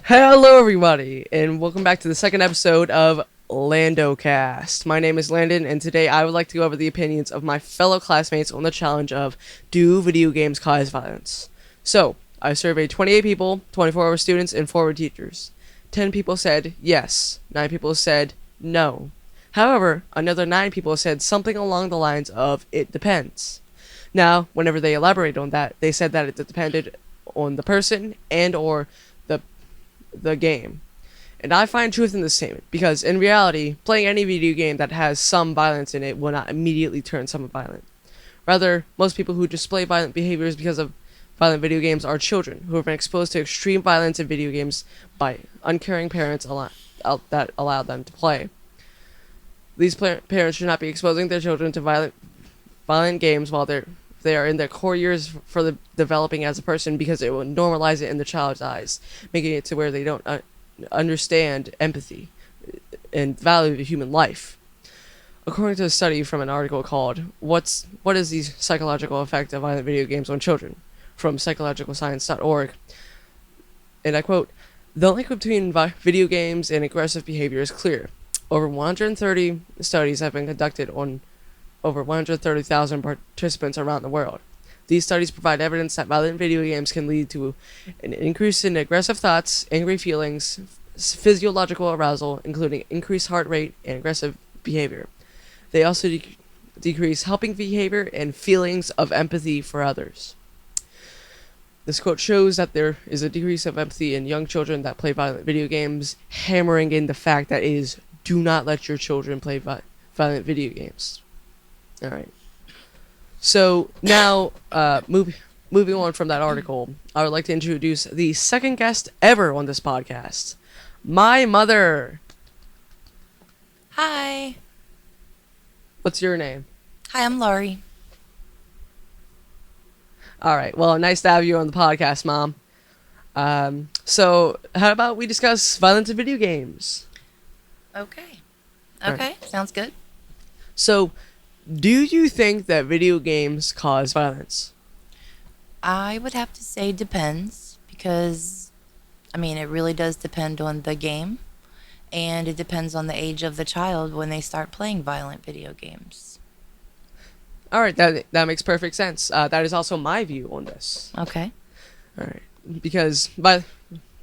Hello, everybody, and welcome back to the second episode of Landocast. My name is Landon, and today I would like to go over the opinions of my fellow classmates on the challenge of Do Video Games Cause Violence? So, I surveyed 28 people, 24 were students, and 4 were teachers. 10 people said yes, 9 people said no. However, another 9 people said something along the lines of it depends. Now, whenever they elaborated on that, they said that it depended on the person and or the game. And I find truth in this statement because in reality, playing any video game that has some violence in it will not immediately turn someone violent. Rather, most people who display violent behaviors because of violent video games are children who have been exposed to extreme violence in video games by uncaring parents that allow them to play. These parents should not be exposing their children to violent games while they are in their core years for the developing as a person, because it will normalize it in the child's eyes, making it to where they don't understand empathy and value of human life. According to a study from an article called What is the Psychological Effect of Violent Video Games on Children? From psychologicalscience.org, and I quote, "The link between video games and aggressive behavior is clear. Over 130 studies have been conducted on over 130,000 participants around the world. These studies provide evidence that violent video games can lead to an increase in aggressive thoughts, angry feelings, physiological arousal, including increased heart rate and aggressive behavior. They also decrease helping behavior and feelings of empathy for others." This quote shows that there is a decrease of empathy in young children that play violent video games, hammering in the fact that it is do not let your children play violent video games. All right. So now, moving on from that article, I would like to introduce the second guest ever on this podcast, my mother. Hi. What's your name? Hi, I'm Laurie. All right. Well, nice to have you on the podcast, Mom. So how about we discuss violence in video games? Okay. All Okay, right. sounds good. So, do you think that video games cause violence? I would have to say depends because, it really does depend on the game and it depends on the age of the child when they start playing violent video games. All right, that makes perfect sense. That is also my view on this. Okay. All right, because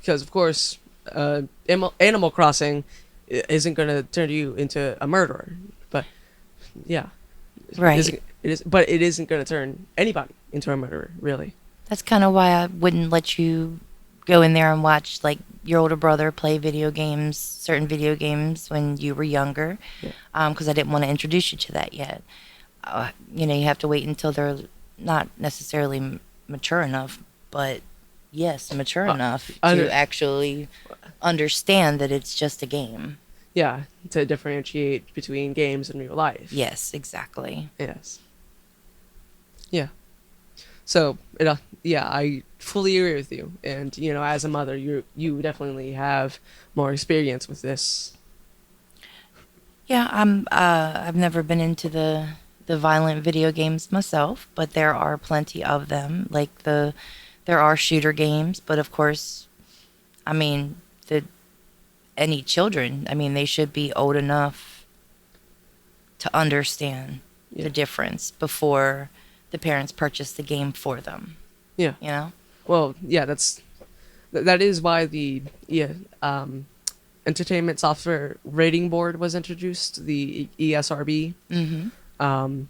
of course, Animal Crossing isn't going to turn you into a murderer, but yeah, Right. but it isn't going to turn anybody into a murderer, really. That's kind of why I wouldn't let you go in there and watch like your older brother play certain video games when you were younger, Yeah. because I didn't want to introduce you to that yet. You have to wait until they're not necessarily mature enough, but yes, mature enough to actually understand that it's just a game. Yeah, to differentiate between games and real life. Yes, exactly. Yes. Yeah. So, yeah, I fully agree with you. And, as a mother, you definitely have more experience with this. Yeah, I've never been into the violent video games myself, but there are plenty of them. There are shooter games, but of course, the any children, they should be old enough to understand Yeah. the difference before the parents purchase the game for them. Yeah. You know? Well, yeah, that is why the Entertainment Software Rating Board was introduced, the ESRB. Mm-hmm.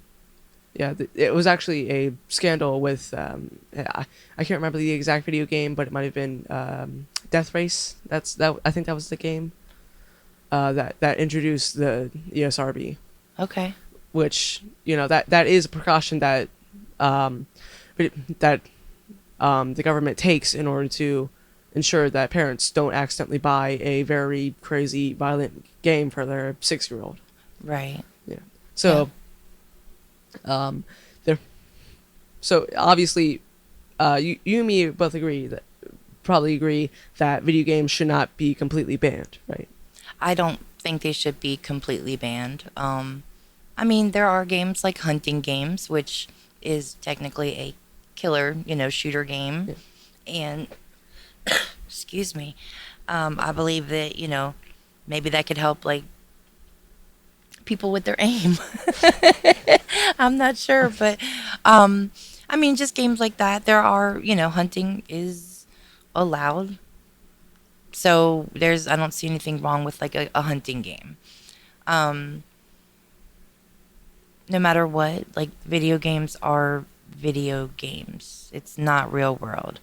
Yeah, it was actually a scandal with I can't remember the exact video game, but it might have been Death Race. I think that was the game that introduced the ESRB, Okay. which that is a precaution that the government takes in order to ensure that parents don't accidentally buy a very crazy violent game for their 6-year-old. Right. Yeah. So. There. So obviously, you and me both probably agree that video games should not be completely banned, right? I don't think they should be completely banned. There are games like hunting games, which is technically a killer, shooter game. Yeah. And, excuse me, I believe that, maybe that could help like people with their aim. I'm not sure, but I mean, just games like that. There are, hunting is allowed. So I don't see anything wrong with like a hunting game. Um, no matter what, like video games are video games. It's not real world.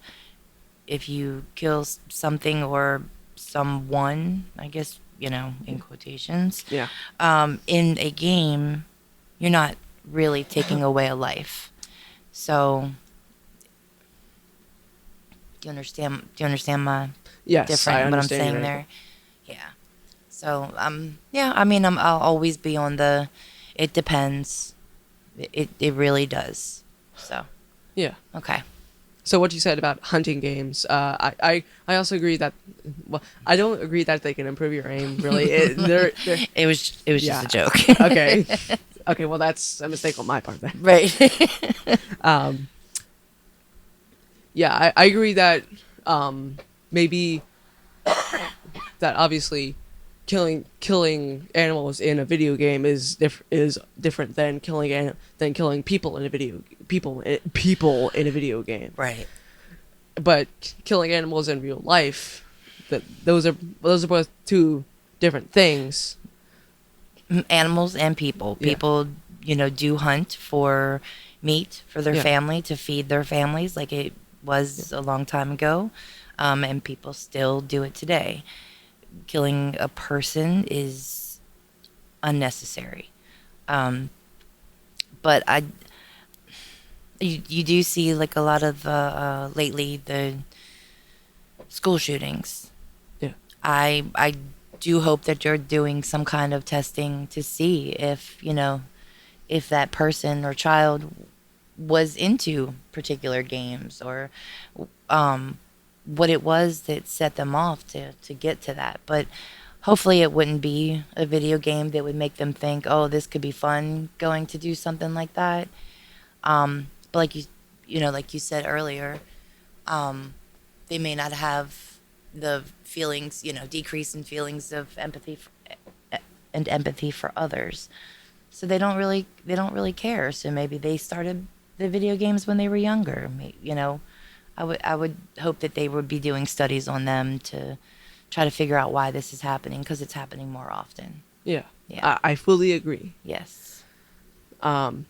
If you kill something or someone, I guess, in quotations, Yeah. in a game, you're not really taking away a life. So, do you understand my Yes, I different what I'm understand saying your there? Yeah. So, yeah, I mean, I'll always be on the it depends. It really does. So, Yeah. okay. So what you said about hunting games, I also agree that, well, I don't agree that they can improve your aim. Really, they're It was just yeah. a joke. Okay, okay. Well, that's a mistake on my part then. Right. Um, yeah, I agree that maybe that obviously killing animals in a video game is different than killing people in a people in a video game. Right. But killing animals in real life, those are both two different things. Animals and people. Yeah. People, do hunt for meat for their Yeah. family to feed their families like it was a long time ago. And people still do it today. Killing a person is unnecessary. Um, but you do see like a lot of lately the school shootings. Yeah. I do hope that you're doing some kind of testing to see if that person or child was into particular games or what it was that set them off to get to that. But hopefully it wouldn't be a video game that would make them think, oh, this could be fun going to do something like that. But like like you said earlier, they may not have the feelings, decrease in feelings of empathy for others. So they don't really care. So maybe they started the video games when they were younger. I would hope that they would be doing studies on them to try to figure out why this is happening because it's happening more often. Yeah. Yeah. I fully agree. Yes. Um,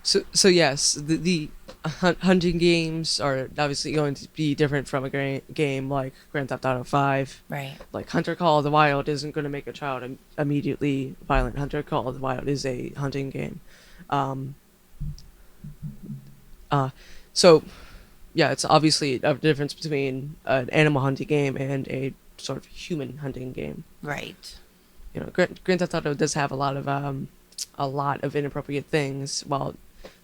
so yes, the hunting games are obviously going to be different from a game like Grand Theft Auto 5. Right. Like Hunter Call of the Wild isn't going to make a child immediately violent. Hunter Call of the Wild is a hunting game. Um, so yeah, it's obviously a difference between an animal hunting game and a sort of human hunting game. Right. Grand Theft Auto does have a lot of inappropriate things, while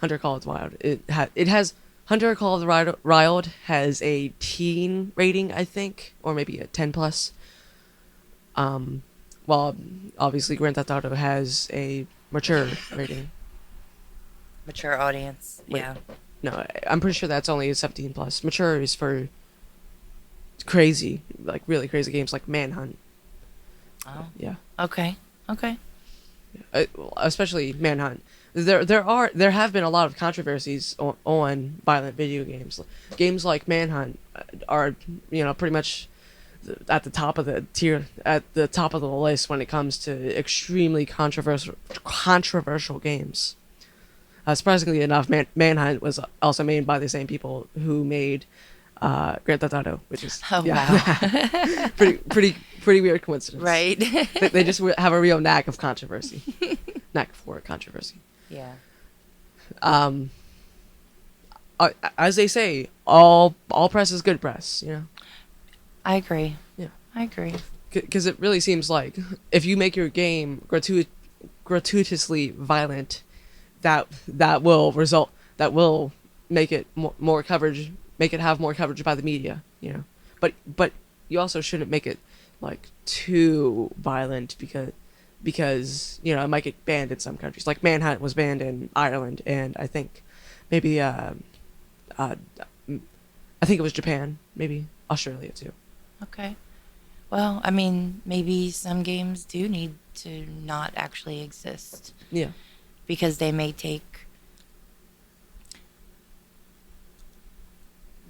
Hunter Call of the Wild it has Hunter Call of the Wild has a teen rating, I think, or maybe a 10 plus. While obviously Grand Theft Auto has a mature rating. Mature audience. Wait. Yeah. No, I'm pretty sure that's only a 17 plus. Mature is for crazy, like really crazy games like Manhunt. Oh. Yeah. Okay. Okay. Especially Manhunt. There have been a lot of controversies on violent video games. Games like Manhunt are pretty much at the top of the tier, at the top of the list when it comes to extremely controversial games. Surprisingly enough, Manhunt was also made by the same people who made Grand Theft Auto, which is Oh, wow. pretty weird coincidence. Right. They just have a real knack of controversy, knack for controversy. Yeah. As they say, all press is good press. I agree. Yeah. I agree. Because it really seems like if you make your game gratuitously violent, that will make it more coverage, make it have more coverage by the media. But you also shouldn't make it like too violent because it might get banned in some countries. Like Manhunt was banned in Ireland, and I think maybe I think it was Japan, maybe Australia too. Okay. Well, I mean, maybe some games do need to not actually exist Yeah, because they may take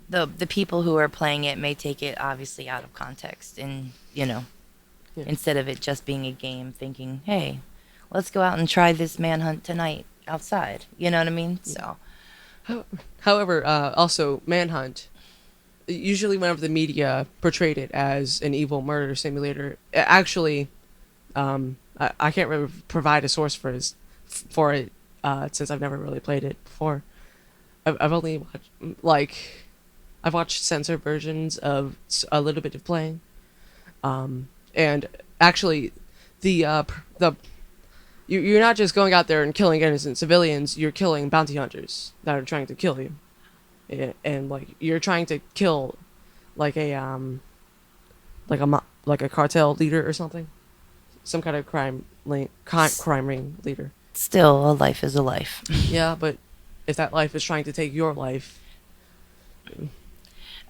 the people who are playing it may take it obviously out of context and, yeah. instead of it just being a game thinking, "Hey, let's go out and try this manhunt tonight outside." You know what I mean? So, However, also Manhunt. Usually, whenever the media portrayed it as an evil murder simulator, actually, I can't really provide a source for it since I've never really played it before. I've only watched I've watched censored versions of a little bit of playing, and actually, the you're not just going out there and killing innocent civilians. You're killing bounty hunters that are trying to kill you, and like you're trying to kill like like a cartel leader or something, some kind of crime ring leader. still, a life is a life. Yeah, but if that life is trying to take your life,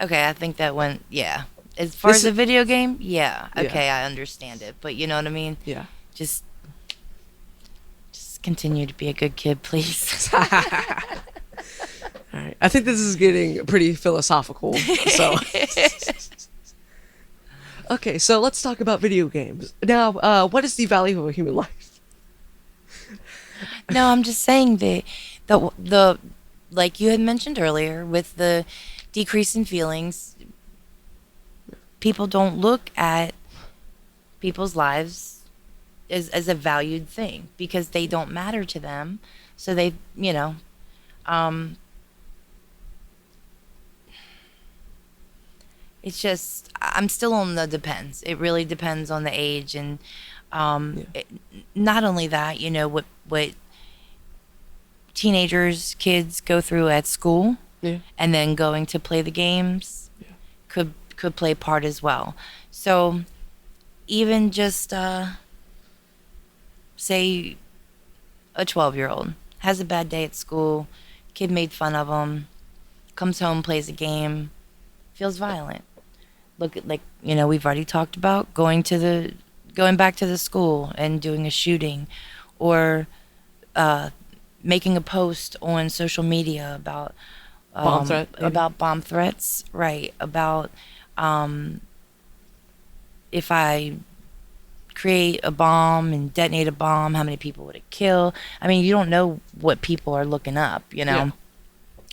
Okay, I think that went, yeah. As far as This a video game, yeah. Yeah. Okay, I understand it. But you know what I mean? yeah. Just continue to be a good kid, please. All right. I think this is getting pretty philosophical. So, okay, so let's talk about video games now. What is the value of a human life? No, I'm just saying the like you had mentioned earlier with the decrease in feelings, people don't look at people's lives as a valued thing because they don't matter to them. So they, um, it's just I'm still on the depends. It really depends on the age and not only that, what teenagers, kids go through at school Yeah. and then going to play the games Yeah. could play part as well. So even just say a 12-year-old has a bad day at school, kid made fun of him, comes home, plays a game, feels violent. Look at, like, we've already talked about going back to the school and doing a shooting, or making a post on social media about Bomb threat, maybe? about bomb threats, right? About if I create a bomb and detonate a bomb, how many people would it kill? I mean, you don't know what people are looking up, Yeah.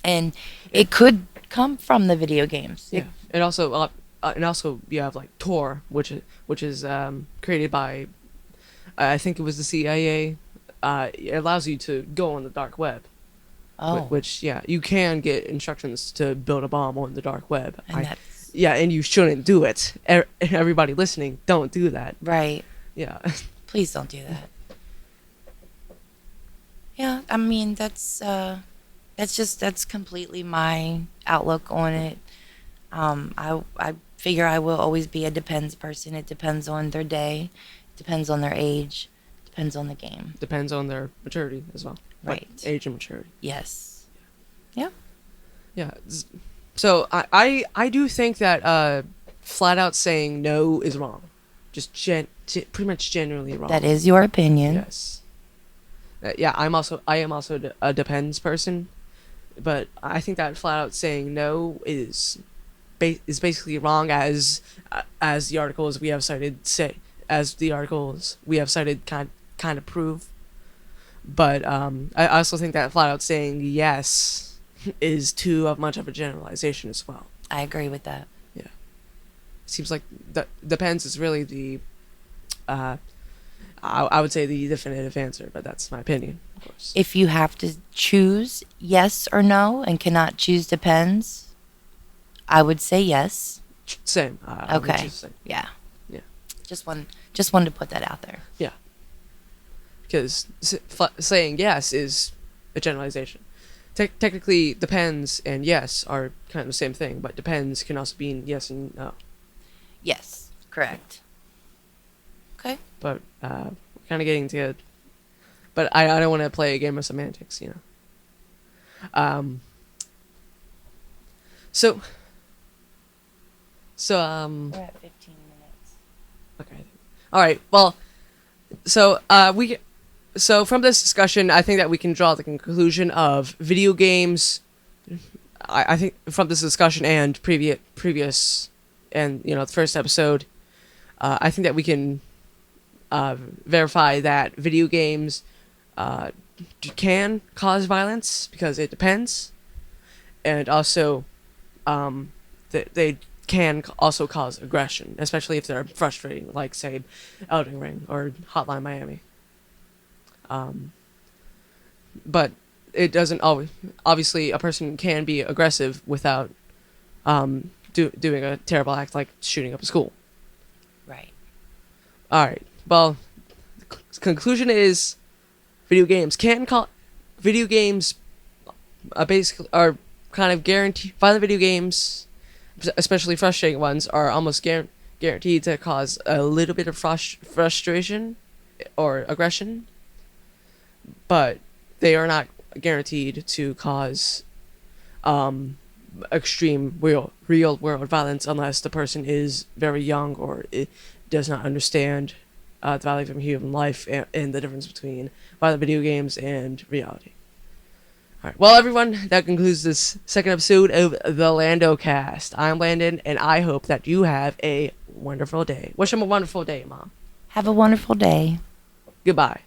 and it could come from the video games. Yeah. And also you have like Tor, which is created by I think it was the CIA. It allows you to go on the dark web. Oh, Which yeah, you can get instructions to build a bomb on the dark web. and that's Yeah, and you shouldn't do it. Everybody listening, don't do that. right. Yeah. Please don't do that. Yeah, I mean that's completely my outlook on it. I figure I will always be a depends person. It depends on their day, depends on their age, depends on the game. Depends on their maturity as well. Like, Right. age and maturity. Yes. Yeah. Yeah. So I do think that flat out saying no is wrong. Just pretty much generally wrong. That is your opinion. Yes. Yeah, I am also a depends person, but I think that flat out saying no is basically wrong as the articles we have cited say, as the articles we have cited kind of prove. But I also think that flat out saying yes is too much of a generalization as well. I agree with that. Yeah, seems like that depends is really the I would say the definitive answer, but that's my opinion, of course. If you have to choose yes or no and cannot choose depends, I would say yes. Same. I would Okay. choose the same. Yeah. Yeah. Just wanted to put that out there. Yeah. Because saying yes is a generalization. Technically, depends and yes are kind of the same thing, but depends can also mean yes and no. Yes. Correct. Okay. But we're kind of getting to. But I don't want to play a game of semantics, you know. So, So We're at 15 minutes. okay. All right. Well, so so from this discussion, I think that we can draw the conclusion of video games. I think from this discussion and previous, and the first episode, I think that we can verify that video games can cause violence because it depends, and also that they can also cause aggression, especially if they're frustrating, like say Elden Ring or Hotline Miami. But it doesn't always. Obviously, a person can be aggressive without doing a terrible act like shooting up a school. Right. All right. Well, conclusion is video games basically are kind of guaranteed. Violent video games, especially frustrating ones, are almost guaranteed to cause a little bit of frustration or aggression, but they are not guaranteed to cause extreme real world violence unless the person is very young or it does not understand the value of human life and the difference between violent video games and reality. All right. Well, everyone, that concludes this second episode of the Landocast. I'm Landon, and I hope that you have a wonderful day. Wish him a wonderful day, Mom. Have a wonderful day. Goodbye.